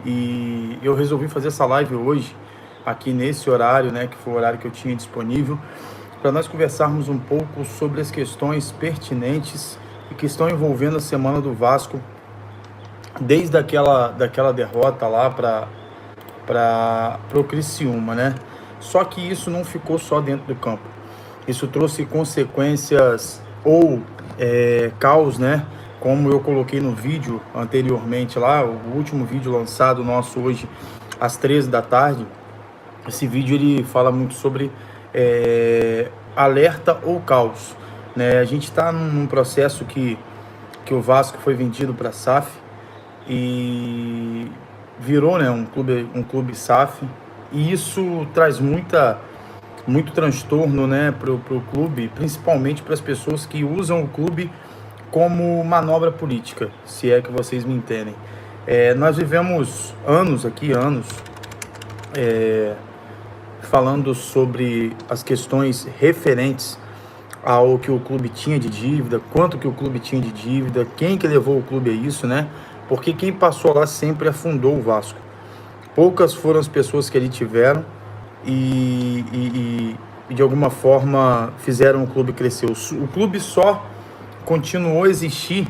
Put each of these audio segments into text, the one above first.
e eu resolvi fazer essa live hoje, aqui nesse horário, né, que foi o horário que eu tinha disponível, para nós conversarmos um pouco sobre as questões pertinentes e que estão envolvendo a semana do Vasco, desde daquela derrota lá para o Criciúma, né? Só que isso não ficou só dentro do campo. Isso trouxe consequências ou caos, né? Como eu coloquei no vídeo anteriormente lá, o último vídeo lançado nosso hoje às 13 da tarde. Esse vídeo ele fala muito sobre alerta ou caos, né? A gente está num processo que o Vasco foi vendido para a SAF e virou, né, um clube SAF, e isso traz muito transtorno, né, para o clube, principalmente para as pessoas que usam o clube como manobra política, se é que vocês me entendem. Nós vivemos anos falando sobre as questões referentes ao que o clube tinha de dívida, quanto que o clube tinha de dívida, quem que levou o clube a isso, né? Porque quem passou lá sempre afundou o Vasco. Poucas foram as pessoas que ali tiveram e de alguma forma fizeram o clube crescer. O clube só continuou a existir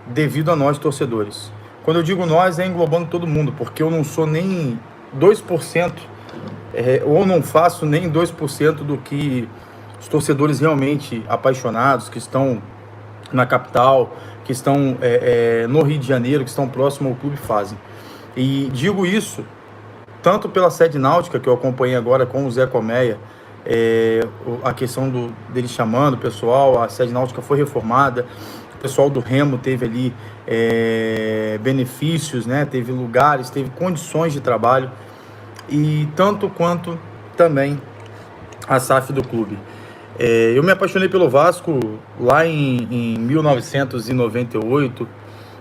devido a nós, torcedores. Quando eu digo nós, é englobando todo mundo, porque eu não sou nem 2%, ou não faço nem 2% do que os torcedores realmente apaixonados, que estão na capital, que estão no Rio de Janeiro, que estão próximos ao clube, fazem. E digo isso tanto pela sede náutica, que eu acompanhei agora com o Zé Colmeia, a questão dele chamando o pessoal, a sede náutica foi reformada, o pessoal do Remo teve ali benefícios, né? Teve lugares, teve condições de trabalho, e tanto quanto também a SAF do clube. Eu me apaixonei pelo Vasco lá em 1998,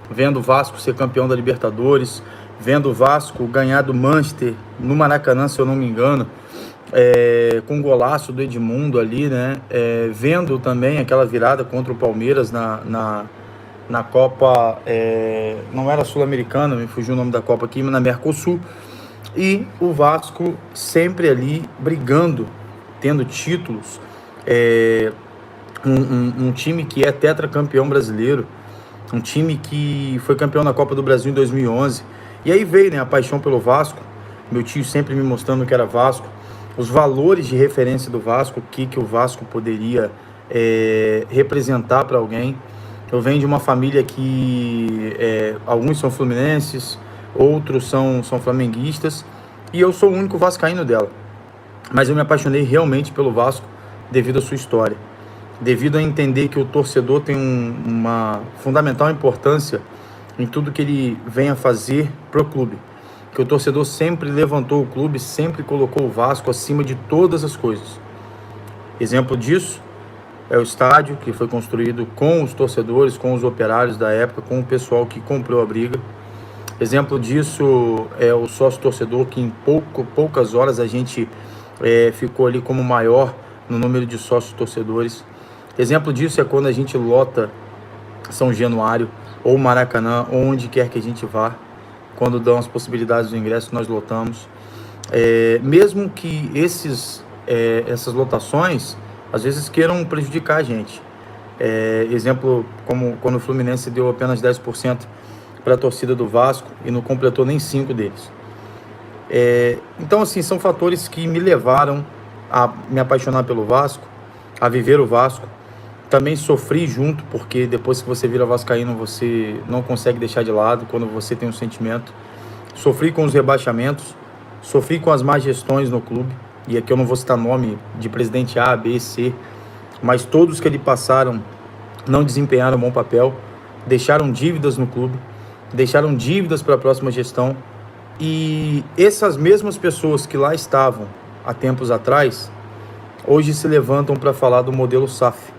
vendo o Vasco ser campeão da Libertadores, vendo o Vasco ganhar do Manchester no Maracanã, se eu não me engano, com o golaço do Edmundo ali, né? Vendo também aquela virada contra o Palmeiras na Copa, não era Sul-Americana, me fugiu o nome da Copa aqui, mas na Mercosul, e o Vasco sempre ali brigando, tendo títulos, um time que é tetracampeão brasileiro, um time que foi campeão da Copa do Brasil em 2011, e aí veio, né, a paixão pelo Vasco, meu tio sempre me mostrando que era Vasco, os valores de referência do Vasco, o que o Vasco poderia representar para alguém. Eu venho de uma família que alguns são fluminenses, outros são flamenguistas, e eu sou o único vascaíno dela, mas eu me apaixonei realmente pelo Vasco devido à sua história, devido a entender que o torcedor tem uma fundamental importância em tudo que ele vem a fazer pro clube, que o torcedor sempre levantou o clube, sempre colocou o Vasco acima de todas as coisas. Exemplo disso é o estádio, que foi construído com os torcedores, com os operários da época, com o pessoal que comprou a briga. Exemplo disso é o sócio-torcedor, que em poucas horas a gente ficou ali como maior no número de sócios-torcedores. Exemplo disso é quando a gente lota São Januário, ou Maracanã, ou onde quer que a gente vá. Quando dão as possibilidades do ingresso, nós lotamos. Mesmo que essas lotações, às vezes, queiram prejudicar a gente. Exemplo, como quando o Fluminense deu apenas 10% para a torcida do Vasco e não completou nem 5 deles. Então, assim, são fatores que me levaram a me apaixonar pelo Vasco, a viver o Vasco. Também sofri junto, porque depois que você vira vascaíno, você não consegue deixar de lado quando você tem um sentimento. Sofri com os rebaixamentos, sofri com as más gestões no clube, e aqui eu não vou citar nome de presidente A, B, C, mas todos que ali passaram não desempenharam um bom papel, deixaram dívidas no clube, deixaram dívidas para a próxima gestão, e essas mesmas pessoas que lá estavam há tempos atrás, hoje se levantam para falar do modelo SAF.